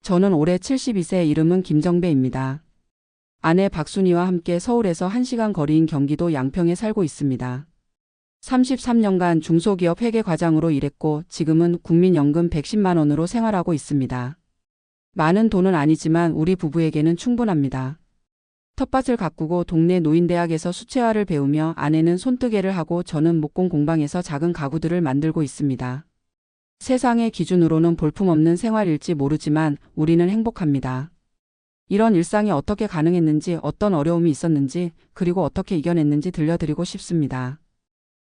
저는 올해 72세, 이름은 김정배입니다. 아내 박순희와 함께 서울에서 1시간 거리인 경기도 양평에 살고 있습니다. 33년간 중소기업 회계과장으로 일했고 지금은 국민연금 110만 원으로 생활하고 있습니다. 많은 돈은 아니지만 우리 부부에게는 충분합니다. 텃밭을 가꾸고 동네 노인대학에서 수채화를 배우며 아내는 손뜨개를 하고 저는 목공 공방에서 작은 가구들을 만들고 있습니다. 세상의 기준으로는 볼품없는 생활일지 모르지만 우리는 행복합니다. 이런 일상이 어떻게 가능했는지, 어떤 어려움이 있었는지, 그리고 어떻게 이겨냈는지 들려드리고 싶습니다.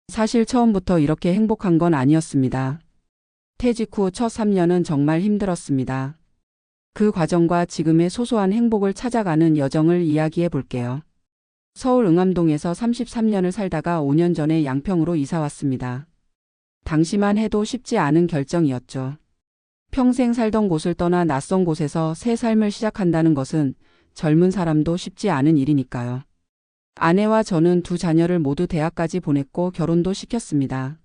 사실 처음부터 이렇게 행복한 건 아니었습니다. 퇴직 후 첫 3년은 정말 힘들었습니다. 그 과정과 지금의 소소한 행복을 찾아가는 여정을 이야기해 볼게요. 서울 응암동에서 33년을 살다가 5년 전에 양평으로 이사 왔습니다. 당시만 해도 쉽지 않은 결정이었죠. 평생 살던 곳을 떠나 낯선 곳에서 새 삶을 시작한다는 것은 젊은 사람도 쉽지 않은 일이니까요. 아내와 저는 두 자녀를 모두 대학까지 보냈고 결혼도 시켰습니다.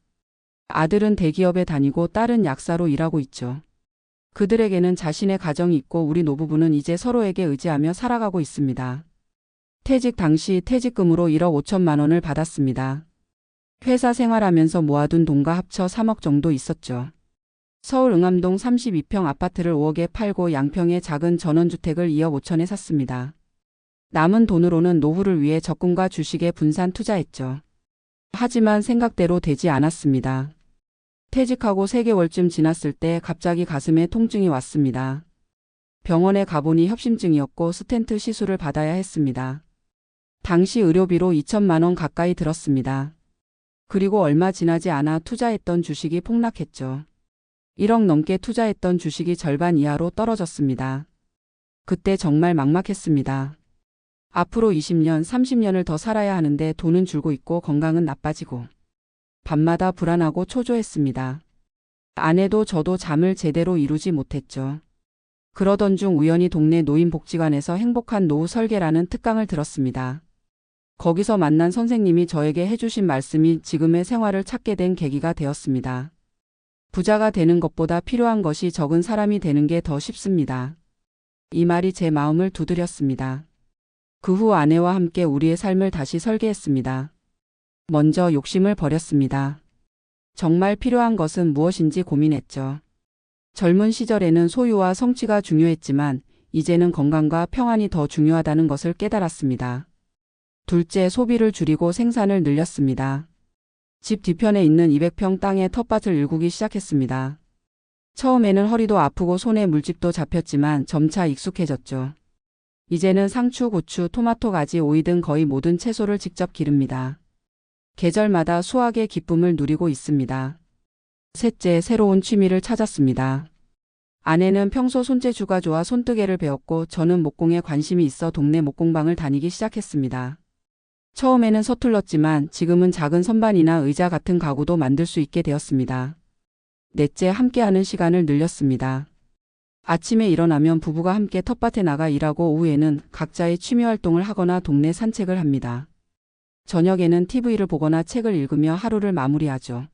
아들은 대기업에 다니고 딸은 약사로 일하고 있죠. 그들에게는 자신의 가정이 있고 우리 노부부는 이제 서로에게 의지하며 살아가고 있습니다. 퇴직 당시 퇴직금으로 1억 5천만 원을 받았습니다. 회사 생활하면서 모아둔 돈과 합쳐 3억 정도 있었죠. 서울 응암동 32평 아파트를 5억에 팔고 양평의 작은 전원주택을 2억 5천에 샀습니다. 남은 돈으로는 노후를 위해 적금과 주식에 분산 투자했죠. 하지만 생각대로 되지 않았습니다. 퇴직하고 3개월쯤 지났을 때 갑자기 가슴에 통증이 왔습니다. 병원에 가보니 협심증이었고 스텐트 시술을 받아야 했습니다. 당시 의료비로 2천만 원 가까이 들었습니다. 그리고 얼마 지나지 않아 투자했던 주식이 폭락했죠. 1억 넘게 투자했던 주식이 절반 이하로 떨어졌습니다. 그때 정말 막막했습니다. 앞으로 20년, 30년을 더 살아야 하는데 돈은 줄고 있고 건강은 나빠지고 밤마다 불안하고 초조했습니다. 아내도 저도 잠을 제대로 이루지 못했죠. 그러던 중 우연히 동네 노인복지관에서 행복한 노후 설계라는 특강을 들었습니다. 거기서 만난 선생님이 저에게 해주신 말씀이 지금의 생활을 찾게 된 계기가 되었습니다. 부자가 되는 것보다 필요한 것이 적은 사람이 되는 게 더 쉽습니다. 이 말이 제 마음을 두드렸습니다. 그 후 아내와 함께 우리의 삶을 다시 설계했습니다. 먼저 욕심을 버렸습니다. 정말 필요한 것은 무엇인지 고민했죠. 젊은 시절에는 소유와 성취가 중요했지만 이제는 건강과 평안이 더 중요하다는 것을 깨달았습니다. 둘째, 소비를 줄이고 생산을 늘렸습니다. 집 뒤편에 있는 200평 땅에 텃밭을 일구기 시작했습니다. 처음에는 허리도 아프고 손에 물집도 잡혔지만 점차 익숙해졌죠. 이제는 상추, 고추, 토마토, 가지, 오이 등 거의 모든 채소를 직접 기릅니다. 계절마다 수확의 기쁨을 누리고 있습니다. 셋째, 새로운 취미를 찾았습니다. 아내는 평소 손재주가 좋아 손뜨개를 배웠고 저는 목공에 관심이 있어 동네 목공방을 다니기 시작했습니다. 처음에는 서툴렀지만 지금은 작은 선반이나 의자 같은 가구도 만들 수 있게 되었습니다. 넷째, 함께하는 시간을 늘렸습니다. 아침에 일어나면 부부가 함께 텃밭에 나가 일하고 오후에는 각자의 취미 활동을 하거나 동네 산책을 합니다. 저녁에는 TV를 보거나 책을 읽으며 하루를 마무리하죠.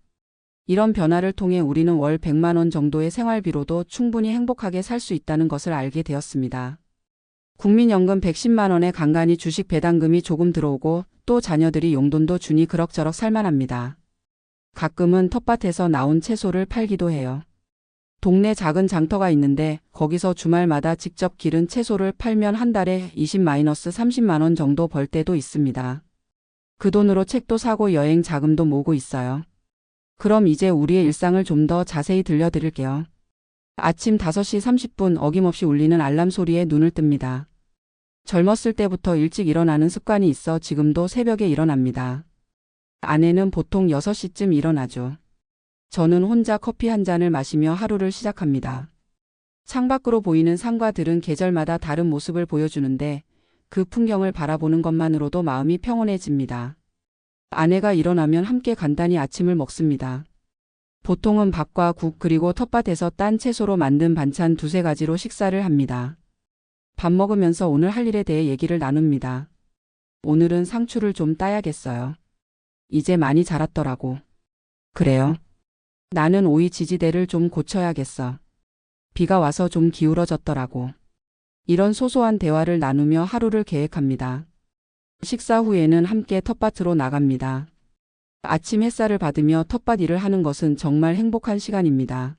이런 변화를 통해 우리는 월 100만 원 정도의 생활비로도 충분히 행복하게 살 수 있다는 것을 알게 되었습니다. 국민연금 110만 원에 간간히 주식 배당금이 조금 들어오고 또 자녀들이 용돈도 주니 그럭저럭 살만합니다. 가끔은 텃밭에서 나온 채소를 팔기도 해요. 동네 작은 장터가 있는데 거기서 주말마다 직접 기른 채소를 팔면 한 달에 20-30만 원 정도 벌 때도 있습니다. 그 돈으로 책도 사고 여행 자금도 모으고 있어요. 그럼 이제 우리의 일상을 좀 더 자세히 들려드릴게요. 아침 5시 30분 어김없이 울리는 알람 소리에 눈을 뜹니다. 젊었을 때부터 일찍 일어나는 습관이 있어 지금도 새벽에 일어납니다. 아내는 보통 6시쯤 일어나죠. 저는 혼자 커피 한 잔을 마시며 하루를 시작합니다. 창밖으로 보이는 산과 들은 계절마다 다른 모습을 보여주는데 그 풍경을 바라보는 것만으로도 마음이 평온해집니다. 아내가 일어나면 함께 간단히 아침을 먹습니다. 보통은 밥과 국 그리고 텃밭에서 딴 채소로 만든 반찬 2-3가지로 식사를 합니다. 밥 먹으면서 오늘 할 일에 대해 얘기를 나눕니다. 오늘은 상추를 좀 따야겠어요. 이제 많이 자랐더라고. 그래요? 나는 오이 지지대를 좀 고쳐야겠어. 비가 와서 좀 기울어졌더라고. 이런 소소한 대화를 나누며 하루를 계획합니다. 식사 후에는 함께 텃밭으로 나갑니다. 아침 햇살을 받으며 텃밭 일을 하는 것은 정말 행복한 시간입니다.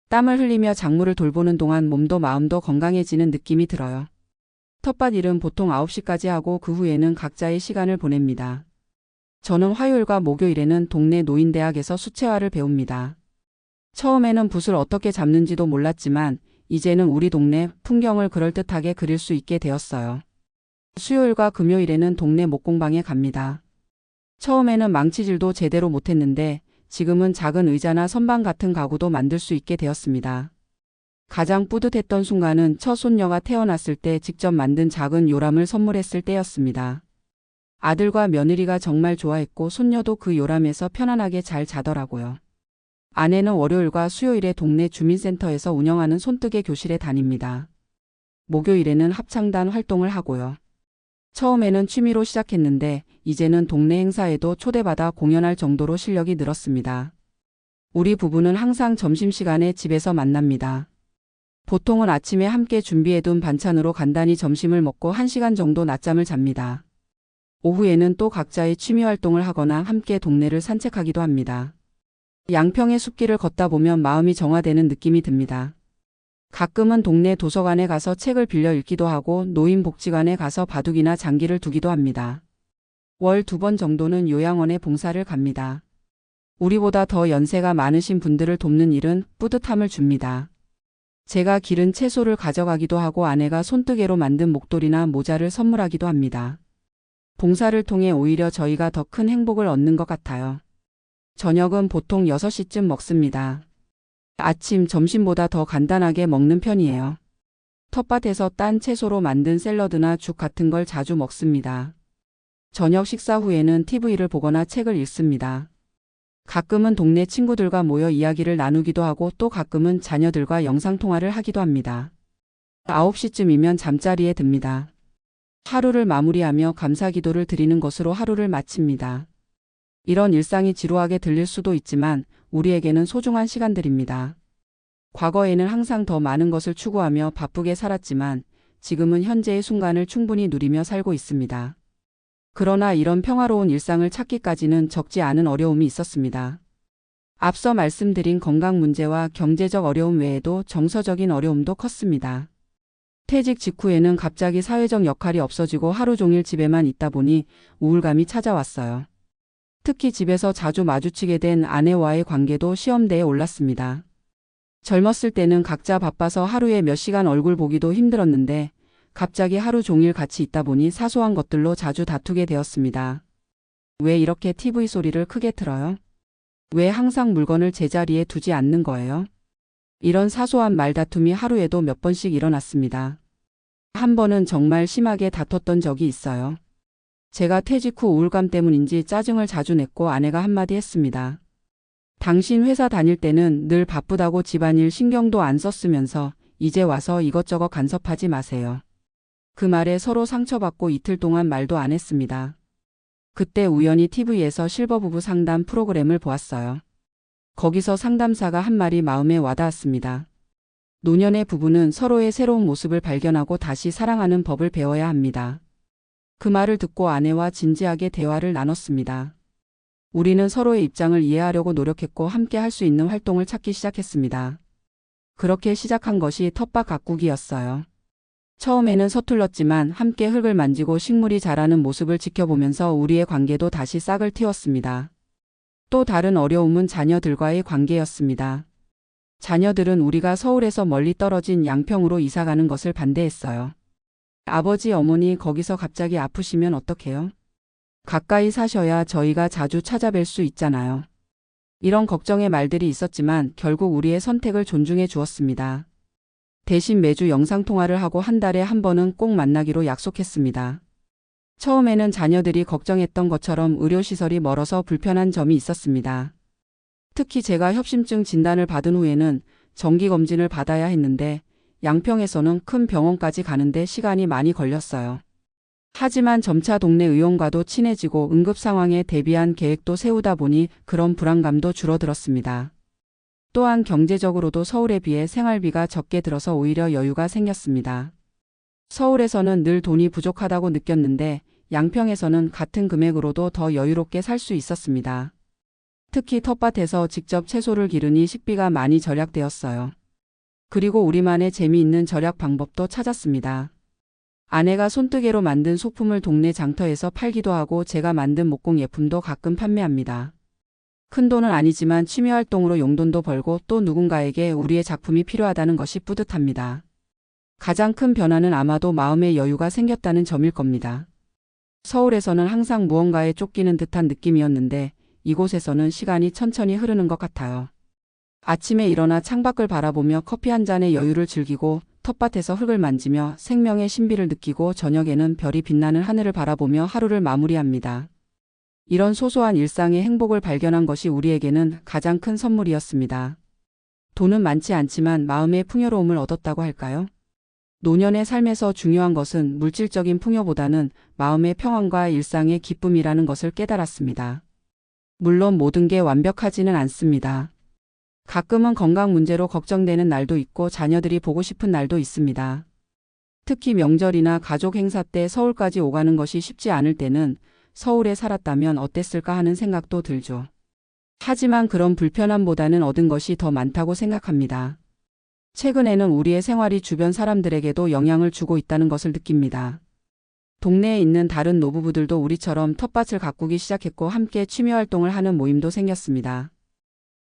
땀을 흘리며 작물을 돌보는 동안 몸도 마음도 건강해지는 느낌이 들어요. 텃밭 일은 보통 9시까지 하고 그 후에는 각자의 시간을 보냅니다. 저는 화요일과 목요일에는 동네 노인대학에서 수채화를 배웁니다. 처음에는 붓을 어떻게 잡는지도 몰랐지만 이제는 우리 동네 풍경을 그럴듯하게 그릴 수 있게 되었어요. 수요일과 금요일에는 동네 목공방에 갑니다. 처음에는 망치질도 제대로 못했는데 지금은 작은 의자나 선반 같은 가구도 만들 수 있게 되었습니다. 가장 뿌듯했던 순간은 첫 손녀가 태어났을 때 직접 만든 작은 요람을 선물했을 때였습니다. 아들과 며느리가 정말 좋아했고 손녀도 그 요람에서 편안하게 잘 자더라고요. 아내는 월요일과 수요일에 동네 주민센터에서 운영하는 손뜨개 교실에 다닙니다. 목요일에는 합창단 활동을 하고요. 처음에는 취미로 시작했는데 이제는 동네 행사에도 초대받아 공연할 정도로 실력이 늘었습니다. 우리 부부는 항상 점심시간에 집에서 만납니다. 보통은 아침에 함께 준비해둔 반찬으로 간단히 점심을 먹고 1시간 정도 낮잠을 잡니다. 오후에는 또 각자의 취미 활동을 하거나 함께 동네를 산책하기도 합니다. 양평의 숲길을 걷다 보면 마음이 정화되는 느낌이 듭니다. 가끔은 동네 도서관에 가서 책을 빌려 읽기도 하고 노인복지관에 가서 바둑이나 장기를 두기도 합니다. 월 2번 정도는 요양원에 봉사를 갑니다. 우리보다 더 연세가 많으신 분들을 돕는 일은 뿌듯함을 줍니다. 제가 기른 채소를 가져가기도 하고 아내가 손뜨개로 만든 목도리나 모자를 선물하기도 합니다. 봉사를 통해 오히려 저희가 더 큰 행복을 얻는 것 같아요. 저녁은 보통 6시쯤 먹습니다. 아침, 점심보다 더 간단하게 먹는 편이에요. 텃밭에서 딴 채소로 만든 샐러드나 죽 같은 걸 자주 먹습니다. 저녁 식사 후에는 TV를 보거나 책을 읽습니다. 가끔은 동네 친구들과 모여 이야기를 나누기도 하고 또 가끔은 자녀들과 영상통화를 하기도 합니다. 9시쯤이면 잠자리에 듭니다. 하루를 마무리하며 감사기도를 드리는 것으로 하루를 마칩니다. 이런 일상이 지루하게 들릴 수도 있지만 우리에게는 소중한 시간들입니다. 과거에는 항상 더 많은 것을 추구하며 바쁘게 살았지만 지금은 현재의 순간을 충분히 누리며 살고 있습니다. 그러나 이런 평화로운 일상을 찾기까지는 적지 않은 어려움이 있었습니다. 앞서 말씀드린 건강 문제와 경제적 어려움 외에도 정서적인 어려움도 컸습니다. 퇴직 직후에는 갑자기 사회적 역할이 없어지고 하루 종일 집에만 있다 보니 우울감이 찾아왔어요. 특히 집에서 자주 마주치게 된 아내와의 관계도 시험대에 올랐습니다. 젊었을 때는 각자 바빠서 하루에 몇 시간 얼굴 보기도 힘들었는데 갑자기 하루 종일 같이 있다 보니 사소한 것들로 자주 다투게 되었습니다. 왜 이렇게 TV 소리를 크게 틀어요? 왜 항상 물건을 제자리에 두지 않는 거예요? 이런 사소한 말다툼이 하루에도 몇 번씩 일어났습니다. 한 번은 정말 심하게 다퉜던 적이 있어요. 제가 퇴직 후 우울감 때문인지 짜증을 자주 냈고 아내가 한마디 했습니다. 당신 회사 다닐 때는 늘 바쁘다고 집안일 신경도 안 썼으면서 이제 와서 이것저것 간섭하지 마세요. 그 말에 서로 상처받고 이틀 동안 말도 안 했습니다. 그때 우연히 TV에서 실버부부 상담 프로그램을 보았어요. 거기서 상담사가 한 말이 마음에 와닿았습니다. 노년의 부부는 서로의 새로운 모습을 발견하고 다시 사랑하는 법을 배워야 합니다. 그 말을 듣고 아내와 진지하게 대화를 나눴습니다. 우리는 서로의 입장을 이해하려고 노력했고 함께 할 수 있는 활동을 찾기 시작했습니다. 그렇게 시작한 것이 텃밭 가꾸기였어요. 처음에는 서툴렀지만 함께 흙을 만지고 식물이 자라는 모습을 지켜보면서 우리의 관계도 다시 싹을 틔웠습니다. 또 다른 어려움은 자녀들과의 관계였습니다. 자녀들은 우리가 서울에서 멀리 떨어진 양평으로 이사가는 것을 반대했어요. 아버지, 어머니 거기서 갑자기 아프시면 어떡해요? 가까이 사셔야 저희가 자주 찾아뵐 수 있잖아요. 이런 걱정의 말들이 있었지만 결국 우리의 선택을 존중해 주었습니다. 대신 매주 영상통화를 하고 한 달에 한 번은 꼭 만나기로 약속했습니다. 처음에는 자녀들이 걱정했던 것처럼 의료시설이 멀어서 불편한 점이 있었습니다. 특히 제가 협심증 진단을 받은 후에는 정기검진을 받아야 했는데 양평에서는 큰 병원까지 가는데 시간이 많이 걸렸어요. 하지만 점차 동네 의원과도 친해지고 응급 상황에 대비한 계획도 세우다 보니 그런 불안감도 줄어들었습니다. 또한 경제적으로도 서울에 비해 생활비가 적게 들어서 오히려 여유가 생겼습니다. 서울에서는 늘 돈이 부족하다고 느꼈는데 양평에서는 같은 금액으로도 더 여유롭게 살 수 있었습니다. 특히 텃밭에서 직접 채소를 기르니 식비가 많이 절약되었어요. 그리고 우리만의 재미있는 절약 방법도 찾았습니다. 아내가 손뜨개로 만든 소품을 동네 장터에서 팔기도 하고 제가 만든 목공 예품도 가끔 판매합니다. 큰돈은 아니지만 취미활동으로 용돈도 벌고 또 누군가에게 우리의 작품이 필요하다는 것이 뿌듯합니다. 가장 큰 변화는 아마도 마음의 여유가 생겼다는 점일 겁니다. 서울에서는 항상 무언가에 쫓기는 듯한 느낌이었는데 이곳에서는 시간이 천천히 흐르는 것 같아요. 아침에 일어나 창밖을 바라보며 커피 한 잔의 여유를 즐기고 텃밭에서 흙을 만지며 생명의 신비를 느끼고 저녁에는 별이 빛나는 하늘을 바라보며 하루를 마무리합니다. 이런 소소한 일상의 행복을 발견한 것이 우리에게는 가장 큰 선물이었습니다. 돈은 많지 않지만 마음의 풍요로움을 얻었다고 할까요? 노년의 삶에서 중요한 것은 물질적인 풍요보다는 마음의 평안과 일상의 기쁨이라는 것을 깨달았습니다. 물론 모든 게 완벽하지는 않습니다. 가끔은 건강 문제로 걱정되는 날도 있고 자녀들이 보고 싶은 날도 있습니다. 특히 명절이나 가족 행사 때 서울까지 오가는 것이 쉽지 않을 때는 서울에 살았다면 어땠을까 하는 생각도 들죠. 하지만 그런 불편함보다는 얻은 것이 더 많다고 생각합니다. 최근에는 우리의 생활이 주변 사람들에게도 영향을 주고 있다는 것을 느낍니다. 동네에 있는 다른 노부부들도 우리처럼 텃밭을 가꾸기 시작했고 함께 취미활동을 하는 모임도 생겼습니다.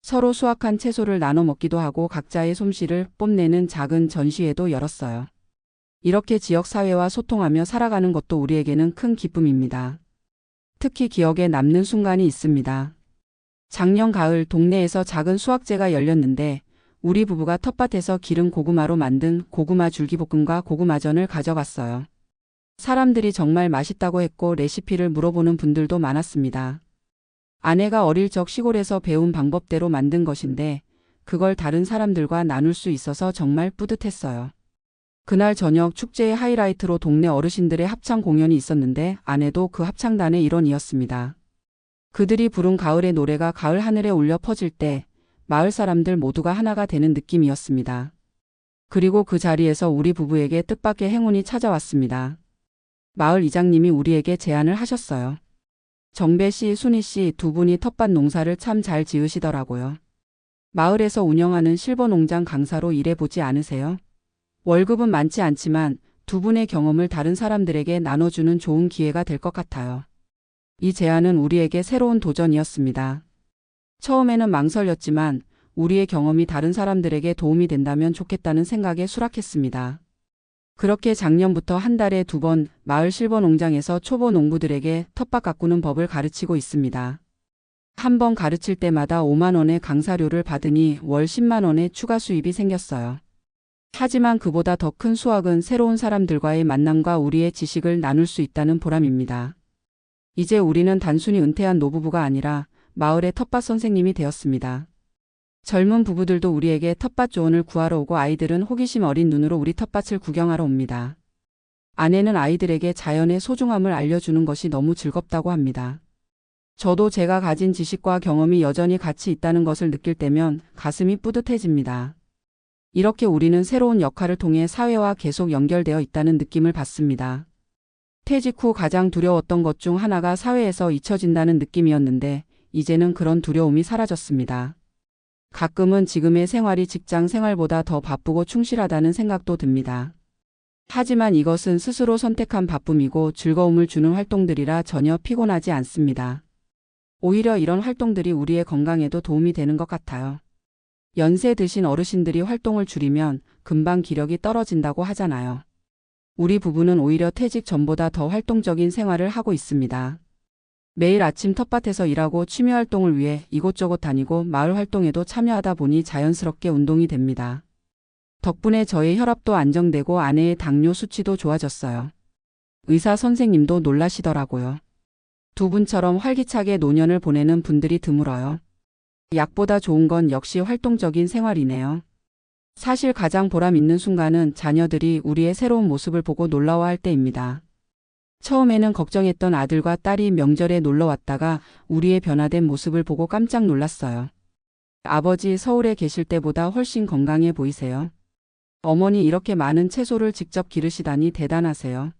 서로 수확한 채소를 나눠 먹기도 하고 각자의 솜씨를 뽐내는 작은 전시회도 열었어요. 이렇게 지역사회와 소통하며 살아가는 것도 우리에게는 큰 기쁨입니다. 특히 기억에 남는 순간이 있습니다. 작년 가을 동네에서 작은 수확제가 열렸는데 우리 부부가 텃밭에서 기른 고구마로 만든 고구마 줄기볶음과 고구마전을 가져갔어요. 사람들이 정말 맛있다고 했고 레시피를 물어보는 분들도 많았습니다. 아내가 어릴 적 시골에서 배운 방법대로 만든 것인데 그걸 다른 사람들과 나눌 수 있어서 정말 뿌듯했어요. 그날 저녁 축제의 하이라이트로 동네 어르신들의 합창 공연이 있었는데 아내도 그 합창단의 일원이었습니다. 그들이 부른 가을의 노래가 가을 하늘에 울려 퍼질 때 마을 사람들 모두가 하나가 되는 느낌이었습니다. 그리고 그 자리에서 우리 부부에게 뜻밖의 행운이 찾아왔습니다. 마을 이장님이 우리에게 제안을 하셨어요. 정배 씨, 순희 씨 두 분이 텃밭 농사를 참 잘 지으시더라고요. 마을에서 운영하는 실버농장 강사로 일해보지 않으세요? 월급은 많지 않지만 두 분의 경험을 다른 사람들에게 나눠주는 좋은 기회가 될 것 같아요. 이 제안은 우리에게 새로운 도전이었습니다. 처음에는 망설였지만 우리의 경험이 다른 사람들에게 도움이 된다면 좋겠다는 생각에 수락했습니다. 그렇게 작년부터 한 달에 2번 마을 실버농장에서 초보 농부들에게 텃밭 가꾸는 법을 가르치고 있습니다. 한 번 가르칠 때마다 5만 원의 강사료를 받으니 월 10만 원의 추가 수입이 생겼어요. 하지만 그보다 더 큰 수확은 새로운 사람들과의 만남과 우리의 지식을 나눌 수 있다는 보람입니다. 이제 우리는 단순히 은퇴한 노부부가 아니라 마을의 텃밭 선생님이 되었습니다. 젊은 부부들도 우리에게 텃밭 조언을 구하러 오고 아이들은 호기심 어린 눈으로 우리 텃밭을 구경하러 옵니다. 아내는 아이들에게 자연의 소중함을 알려주는 것이 너무 즐겁다고 합니다. 저도 제가 가진 지식과 경험이 여전히 가치 있다는 것을 느낄 때면 가슴이 뿌듯해집니다. 이렇게 우리는 새로운 역할을 통해 사회와 계속 연결되어 있다는 느낌을 받습니다. 퇴직 후 가장 두려웠던 것 중 하나가 사회에서 잊혀진다는 느낌이었는데 이제는 그런 두려움이 사라졌습니다. 가끔은 지금의 생활이 직장 생활보다 더 바쁘고 충실하다는 생각도 듭니다. 하지만 이것은 스스로 선택한 바쁨이고 즐거움을 주는 활동들이라 전혀 피곤하지 않습니다. 오히려 이런 활동들이 우리의 건강에도 도움이 되는 것 같아요. 연세 드신 어르신들이 활동을 줄이면 금방 기력이 떨어진다고 하잖아요. 우리 부부는 오히려 퇴직 전보다 더 활동적인 생활을 하고 있습니다. 매일 아침 텃밭에서 일하고 취미활동을 위해 이곳저곳 다니고 마을 활동에도 참여하다 보니 자연스럽게 운동이 됩니다. 덕분에 저의 혈압도 안정되고 아내의 당뇨 수치도 좋아졌어요. 의사 선생님도 놀라시더라고요. 두 분처럼 활기차게 노년을 보내는 분들이 드물어요. 약보다 좋은 건 역시 활동적인 생활이네요. 사실 가장 보람 있는 순간은 자녀들이 우리의 새로운 모습을 보고 놀라워할 때입니다. 처음에는 걱정했던 아들과 딸이 명절에 놀러 왔다가 우리의 변화된 모습을 보고 깜짝 놀랐어요. 아버지 서울에 계실 때보다 훨씬 건강해 보이세요. 어머니 이렇게 많은 채소를 직접 기르시다니 대단하세요.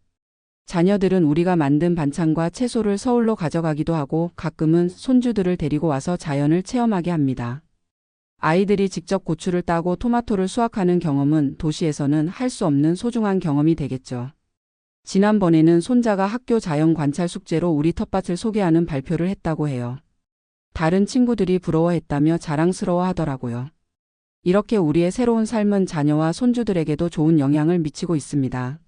자녀들은 우리가 만든 반찬과 채소를 서울로 가져가기도 하고 가끔은 손주들을 데리고 와서 자연을 체험하게 합니다. 아이들이 직접 고추를 따고 토마토를 수확하는 경험은 도시에서는 할 수 없는 소중한 경험이 되겠죠. 지난번에는 손자가 학교 자연 관찰 숙제로 우리 텃밭을 소개하는 발표를 했다고 해요. 다른 친구들이 부러워했다며 자랑스러워 하더라고요. 이렇게 우리의 새로운 삶은 자녀와 손주들에게도 좋은 영향을 미치고 있습니다.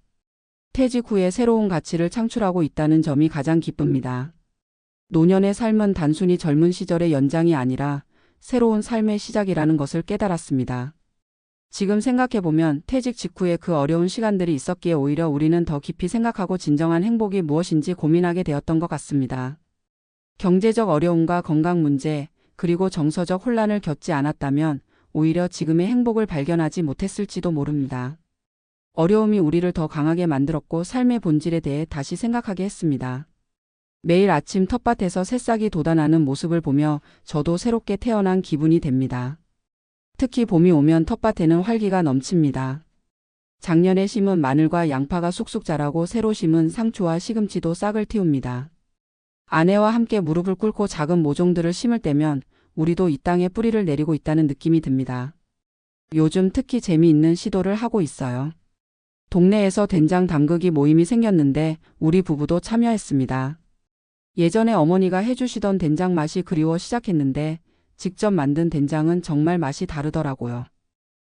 퇴직 후에 새로운 가치를 창출하고 있다는 점이 가장 기쁩니다. 노년의 삶은 단순히 젊은 시절의 연장이 아니라 새로운 삶의 시작이라는 것을 깨달았습니다. 지금 생각해보면 퇴직 직후에 그 어려운 시간들이 있었기에 오히려 우리는 더 깊이 생각하고 진정한 행복이 무엇인지 고민하게 되었던 것 같습니다. 경제적 어려움과 건강 문제, 그리고 정서적 혼란을 겪지 않았다면 오히려 지금의 행복을 발견하지 못했을지도 모릅니다. 어려움이 우리를 더 강하게 만들었고 삶의 본질에 대해 다시 생각하게 했습니다. 매일 아침 텃밭에서 새싹이 돋아나는 모습을 보며 저도 새롭게 태어난 기분이 됩니다. 특히 봄이 오면 텃밭에는 활기가 넘칩니다. 작년에 심은 마늘과 양파가 쑥쑥 자라고 새로 심은 상추와 시금치도 싹을 틔웁니다. 아내와 함께 무릎을 꿇고 작은 모종들을 심을 때면 우리도 이 땅에 뿌리를 내리고 있다는 느낌이 듭니다. 요즘 특히 재미있는 시도를 하고 있어요. 동네에서 된장 담그기 모임이 생겼는데 우리 부부도 참여했습니다. 예전에 어머니가 해주시던 된장 맛이 그리워 시작했는데 직접 만든 된장은 정말 맛이 다르더라고요.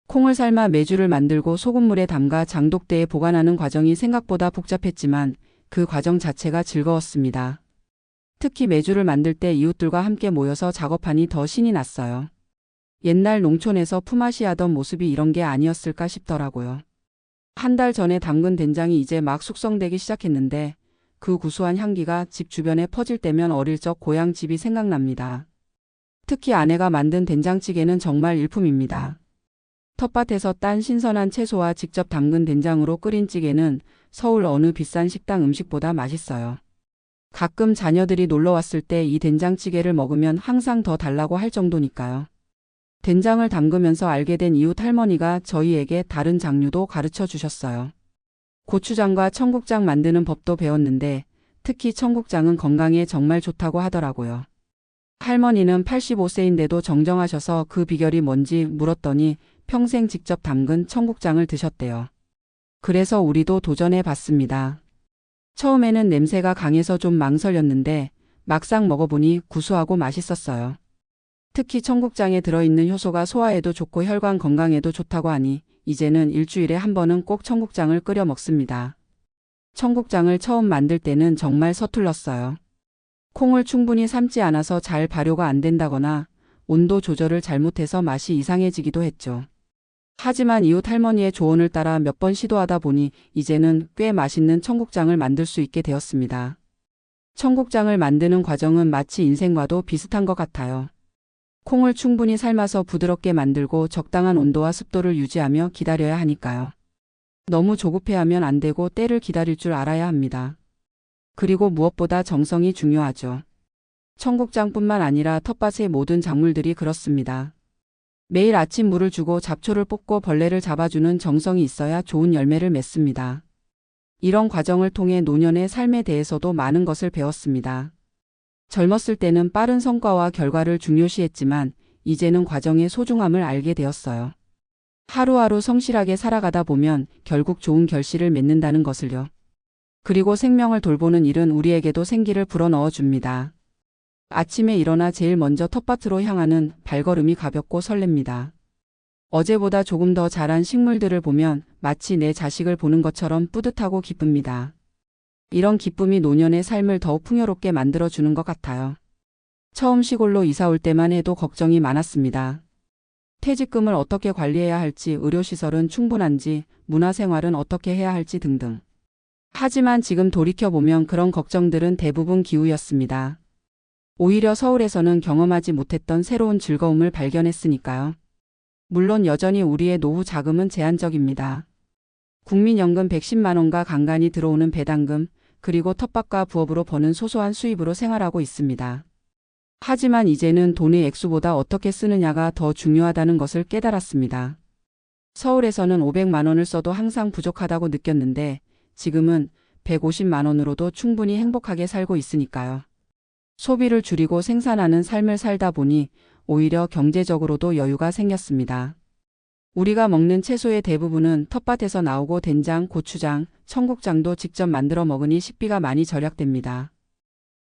콩을 삶아 메주를 만들고 소금물에 담가 장독대에 보관하는 과정이 생각보다 복잡했지만 그 과정 자체가 즐거웠습니다. 특히 메주를 만들 때 이웃들과 함께 모여서 작업하니 더 신이 났어요. 옛날 농촌에서 품앗이 하던 모습이 이런 게 아니었을까 싶더라고요. 한 달 전에 담근 된장이 이제 막 숙성되기 시작했는데 그 구수한 향기가 집 주변에 퍼질 때면 어릴 적 고향 집이 생각납니다. 특히 아내가 만든 된장찌개는 정말 일품입니다. 텃밭에서 딴 신선한 채소와 직접 담근 된장으로 끓인 찌개는 서울 어느 비싼 식당 음식보다 맛있어요. 가끔 자녀들이 놀러 왔을 때 이 된장찌개를 먹으면 항상 더 달라고 할 정도니까요. 된장을 담그면서 알게 된 이웃 할머니가 저희에게 다른 장류도 가르쳐 주셨어요. 고추장과 청국장 만드는 법도 배웠는데 특히 청국장은 건강에 정말 좋다고 하더라고요. 할머니는 85세인데도 정정하셔서 그 비결이 뭔지 물었더니 평생 직접 담근 청국장을 드셨대요. 그래서 우리도 도전해 봤습니다. 처음에는 냄새가 강해서 좀 망설였는데 막상 먹어보니 구수하고 맛있었어요. 특히 청국장에 들어있는 효소가 소화에도 좋고 혈관 건강에도 좋다고 하니 이제는 일주일에 한 번은 꼭 청국장을 끓여 먹습니다. 청국장을 처음 만들 때는 정말 서툴렀어요. 콩을 충분히 삶지 않아서 잘 발효가 안 된다거나 온도 조절을 잘못해서 맛이 이상해지기도 했죠. 하지만 이웃 할머니의 조언을 따라 몇 번 시도하다 보니 이제는 꽤 맛있는 청국장을 만들 수 있게 되었습니다. 청국장을 만드는 과정은 마치 인생과도 비슷한 것 같아요. 콩을 충분히 삶아서 부드럽게 만들고 적당한 온도와 습도를 유지하며 기다려야 하니까요. 너무 조급해하면 안 되고 때를 기다릴 줄 알아야 합니다. 그리고 무엇보다 정성이 중요하죠. 청국장뿐만 아니라 텃밭의 모든 작물들이 그렇습니다. 매일 아침 물을 주고 잡초를 뽑고 벌레를 잡아주는 정성이 있어야 좋은 열매를 맺습니다. 이런 과정을 통해 노년의 삶에 대해서도 많은 것을 배웠습니다. 젊었을 때는 빠른 성과와 결과를 중요시했지만 이제는 과정의 소중함을 알게 되었어요. 하루하루 성실하게 살아가다 보면 결국 좋은 결실을 맺는다는 것을요. 그리고 생명을 돌보는 일은 우리에게도 생기를 불어넣어 줍니다. 아침에 일어나 제일 먼저 텃밭으로 향하는 발걸음이 가볍고 설렙니다. 어제보다 조금 더 자란 식물들을 보면 마치 내 자식을 보는 것처럼 뿌듯하고 기쁩니다. 이런 기쁨이 노년의 삶을 더욱 풍요롭게 만들어주는 것 같아요. 처음 시골로 이사 올 때만 해도 걱정이 많았습니다. 퇴직금을 어떻게 관리해야 할지, 의료시설은 충분한지, 문화생활은 어떻게 해야 할지 등등. 하지만 지금 돌이켜보면 그런 걱정들은 대부분 기우였습니다. 오히려 서울에서는 경험하지 못했던 새로운 즐거움을 발견했으니까요. 물론 여전히 우리의 노후 자금은 제한적입니다. 국민연금 110만 원과 간간히 들어오는 배당금, 그리고 텃밭과 부업으로 버는 소소한 수입으로 생활하고 있습니다. 하지만 이제는 돈의 액수보다 어떻게 쓰느냐가 더 중요하다는 것을 깨달았습니다. 서울에서는 500만 원을 써도 항상 부족하다고 느꼈는데 지금은 150만 원으로도 충분히 행복하게 살고 있으니까요. 소비를 줄이고 생산하는 삶을 살다 보니 오히려 경제적으로도 여유가 생겼습니다. 우리가 먹는 채소의 대부분은 텃밭에서 나오고 된장, 고추장, 청국장도 직접 만들어 먹으니 식비가 많이 절약됩니다.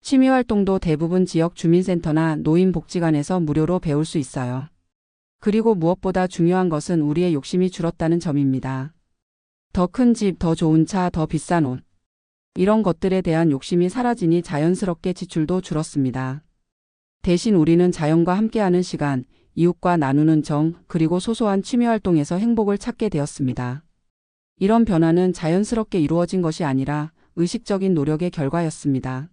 취미활동도 대부분 지역 주민센터나 노인복지관에서 무료로 배울 수 있어요. 그리고 무엇보다 중요한 것은 우리의 욕심이 줄었다는 점입니다. 더 큰 집, 더 좋은 차, 더 비싼 옷. 이런 것들에 대한 욕심이 사라지니 자연스럽게 지출도 줄었습니다. 대신 우리는 자연과 함께하는 시간, 이웃과 나누는 정, 그리고 소소한 취미활동에서 행복을 찾게 되었습니다. 이런 변화는 자연스럽게 이루어진 것이 아니라 의식적인 노력의 결과였습니다.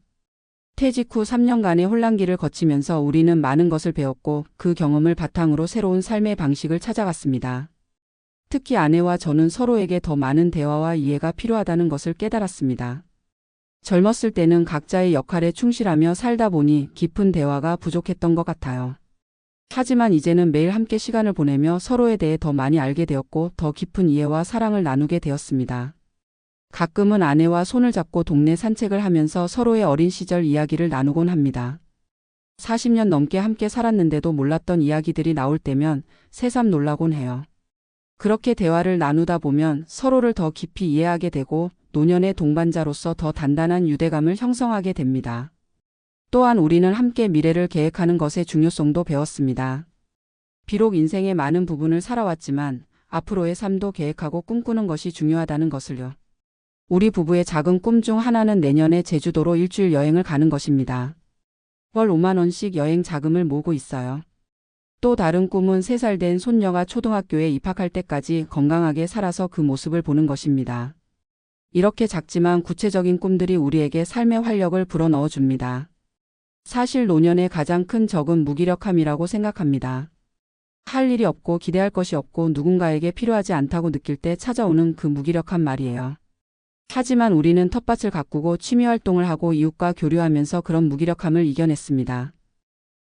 퇴직 후 3년간의 혼란기를 거치면서 우리는 많은 것을 배웠고 그 경험을 바탕으로 새로운 삶의 방식을 찾아갔습니다. 특히 아내와 저는 서로에게 더 많은 대화와 이해가 필요하다는 것을 깨달았습니다. 젊었을 때는 각자의 역할에 충실하며 살다 보니 깊은 대화가 부족했던 것 같아요. 하지만 이제는 매일 함께 시간을 보내며 서로에 대해 더 많이 알게 되었고 더 깊은 이해와 사랑을 나누게 되었습니다. 가끔은 아내와 손을 잡고 동네 산책을 하면서 서로의 어린 시절 이야기를 나누곤 합니다. 40년 넘게 함께 살았는데도 몰랐던 이야기들이 나올 때면 새삼 놀라곤 해요. 그렇게 대화를 나누다 보면 서로를 더 깊이 이해하게 되고 노년의 동반자로서 더 단단한 유대감을 형성하게 됩니다. 또한 우리는 함께 미래를 계획하는 것의 중요성도 배웠습니다. 비록 인생의 많은 부분을 살아왔지만 앞으로의 삶도 계획하고 꿈꾸는 것이 중요하다는 것을요. 우리 부부의 작은 꿈 중 하나는 내년에 제주도로 일주일 여행을 가는 것입니다. 월 5만 원씩 여행 자금을 모으고 있어요. 또 다른 꿈은 3살 된 손녀가 초등학교에 입학할 때까지 건강하게 살아서 그 모습을 보는 것입니다. 이렇게 작지만 구체적인 꿈들이 우리에게 삶의 활력을 불어넣어 줍니다. 사실 노년의 가장 큰 적은 무기력함이라고 생각합니다. 할 일이 없고 기대할 것이 없고 누군가에게 필요하지 않다고 느낄 때 찾아오는 그 무기력함 말이에요. 하지만 우리는 텃밭을 가꾸고 취미활동을 하고 이웃과 교류하면서 그런 무기력함을 이겨냈습니다.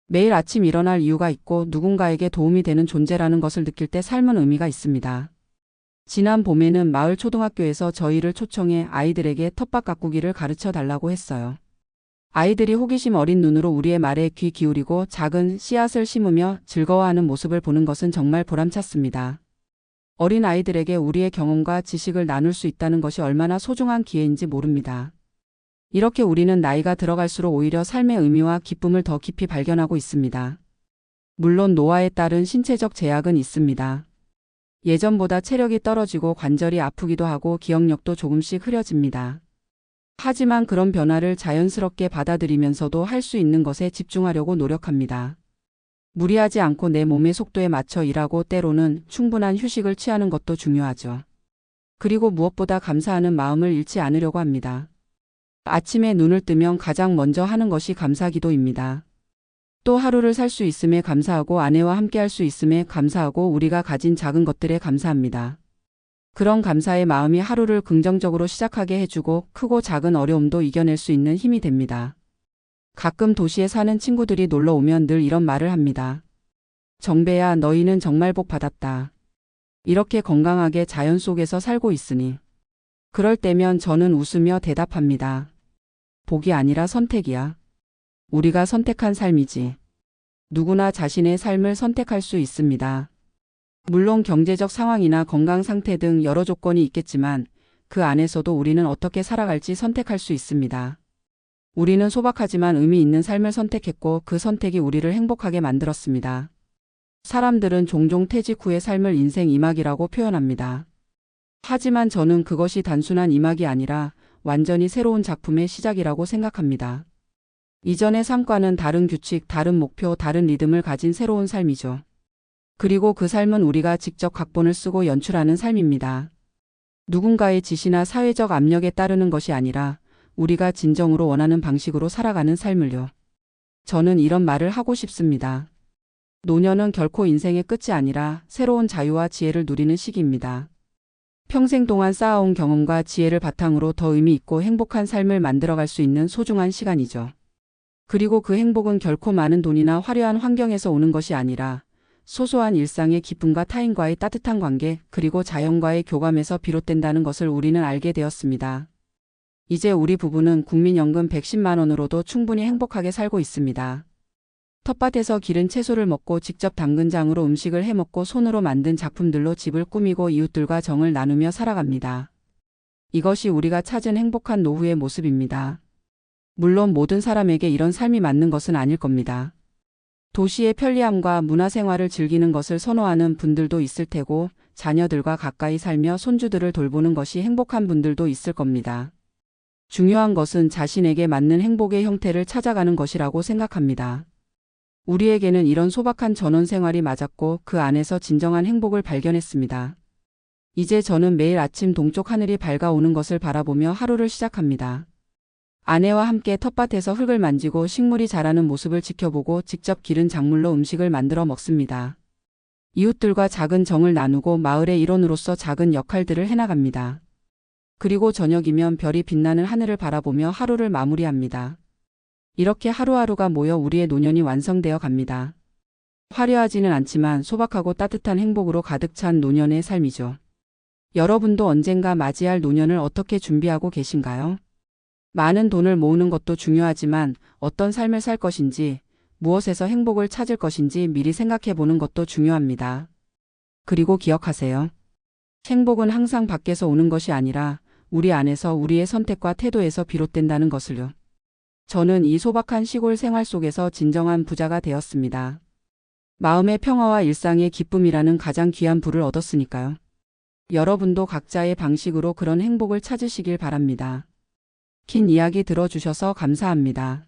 매일 아침 일어날 이유가 있고 누군가에게 도움이 되는 존재라는 것을 느낄 때 삶은 의미가 있습니다. 지난 봄에는 마을 초등학교에서 저희를 초청해 아이들에게 텃밭 가꾸기를 가르쳐 달라고 했어요. 아이들이 호기심 어린 눈으로 우리의 말에 귀 기울이고 작은 씨앗을 심으며 즐거워하는 모습을 보는 것은 정말 보람찼습니다. 어린 아이들에게 우리의 경험과 지식을 나눌 수 있다는 것이 얼마나 소중한 기회인지 모릅니다. 이렇게 우리는 나이가 들어갈수록 오히려 삶의 의미와 기쁨을 더 깊이 발견하고 있습니다. 물론 노화에 따른 신체적 제약은 있습니다. 예전보다 체력이 떨어지고 관절이 아프기도 하고 기억력도 조금씩 흐려집니다. 하지만 그런 변화를 자연스럽게 받아들이면서도 할 수 있는 것에 집중하려고 노력합니다. 무리하지 않고 내 몸의 속도에 맞춰 일하고 때로는 충분한 휴식을 취하는 것도 중요하죠. 그리고 무엇보다 감사하는 마음을 잃지 않으려고 합니다. 아침에 눈을 뜨면 가장 먼저 하는 것이 감사기도입니다. 또 하루를 살 수 있음에 감사하고 아내와 함께 할 수 있음에 감사하고 우리가 가진 작은 것들에 감사합니다. 그런 감사의 마음이 하루를 긍정적으로 시작하게 해주고 크고 작은 어려움도 이겨낼 수 있는 힘이 됩니다. 가끔 도시에 사는 친구들이 놀러 오면 늘 이런 말을 합니다. 정배야, 너희는 정말 복 받았다. 이렇게 건강하게 자연 속에서 살고 있으니. 그럴 때면 저는 웃으며 대답합니다. 복이 아니라 선택이야. 우리가 선택한 삶이지. 누구나 자신의 삶을 선택할 수 있습니다. 물론 경제적 상황이나 건강 상태 등 여러 조건이 있겠지만 그 안에서도 우리는 어떻게 살아갈지 선택할 수 있습니다. 우리는 소박하지만 의미 있는 삶을 선택했고 그 선택이 우리를 행복하게 만들었습니다. 사람들은 종종 퇴직 후의 삶을 인생 2막이라고 표현합니다. 하지만 저는 그것이 단순한 2막이 아니라 완전히 새로운 작품의 시작이라고 생각합니다. 이전의 삶과는 다른 규칙, 다른 목표, 다른 리듬을 가진 새로운 삶이죠. 그리고 그 삶은 우리가 직접 각본을 쓰고 연출하는 삶입니다. 누군가의 지시나 사회적 압력에 따르는 것이 아니라 우리가 진정으로 원하는 방식으로 살아가는 삶을요. 저는 이런 말을 하고 싶습니다. 노년은 결코 인생의 끝이 아니라 새로운 자유와 지혜를 누리는 시기입니다. 평생 동안 쌓아온 경험과 지혜를 바탕으로 더 의미 있고 행복한 삶을 만들어갈 수 있는 소중한 시간이죠. 그리고 그 행복은 결코 많은 돈이나 화려한 환경에서 오는 것이 아니라 소소한 일상의 기쁨과 타인과의 따뜻한 관계, 그리고 자연과의 교감에서 비롯된다는 것을 우리는 알게 되었습니다. 이제 우리 부부는 국민연금 110만 원으로도 충분히 행복하게 살고 있습니다. 텃밭에서 기른 채소를 먹고 직접 담근 장으로 음식을 해먹고 손으로 만든 작품들로 집을 꾸미고 이웃들과 정을 나누며 살아갑니다. 이것이 우리가 찾은 행복한 노후의 모습입니다. 물론 모든 사람에게 이런 삶이 맞는 것은 아닐 겁니다. 도시의 편리함과 문화생활을 즐기는 것을 선호하는 분들도 있을 테고, 자녀들과 가까이 살며 손주들을 돌보는 것이 행복한 분들도 있을 겁니다. 중요한 것은 자신에게 맞는 행복의 형태를 찾아가는 것이라고 생각합니다. 우리에게는 이런 소박한 전원 생활이 맞았고 그 안에서 진정한 행복을 발견했습니다. 이제 저는 매일 아침 동쪽 하늘이 밝아오는 것을 바라보며 하루를 시작합니다. 아내와 함께 텃밭에서 흙을 만지고 식물이 자라는 모습을 지켜보고 직접 기른 작물로 음식을 만들어 먹습니다. 이웃들과 작은 정을 나누고 마을의 일원으로서 작은 역할들을 해나갑니다. 그리고 저녁이면 별이 빛나는 하늘을 바라보며 하루를 마무리합니다. 이렇게 하루하루가 모여 우리의 노년이 완성되어 갑니다. 화려하지는 않지만 소박하고 따뜻한 행복으로 가득 찬 노년의 삶이죠. 여러분도 언젠가 맞이할 노년을 어떻게 준비하고 계신가요? 많은 돈을 모으는 것도 중요하지만 어떤 삶을 살 것인지, 무엇에서 행복을 찾을 것인지 미리 생각해 보는 것도 중요합니다. 그리고 기억하세요. 행복은 항상 밖에서 오는 것이 아니라 우리 안에서 우리의 선택과 태도에서 비롯된다는 것을요. 저는 이 소박한 시골 생활 속에서 진정한 부자가 되었습니다. 마음의 평화와 일상의 기쁨이라는 가장 귀한 부를 얻었으니까요. 여러분도 각자의 방식으로 그런 행복을 찾으시길 바랍니다. 긴 이야기 들어주셔서 감사합니다.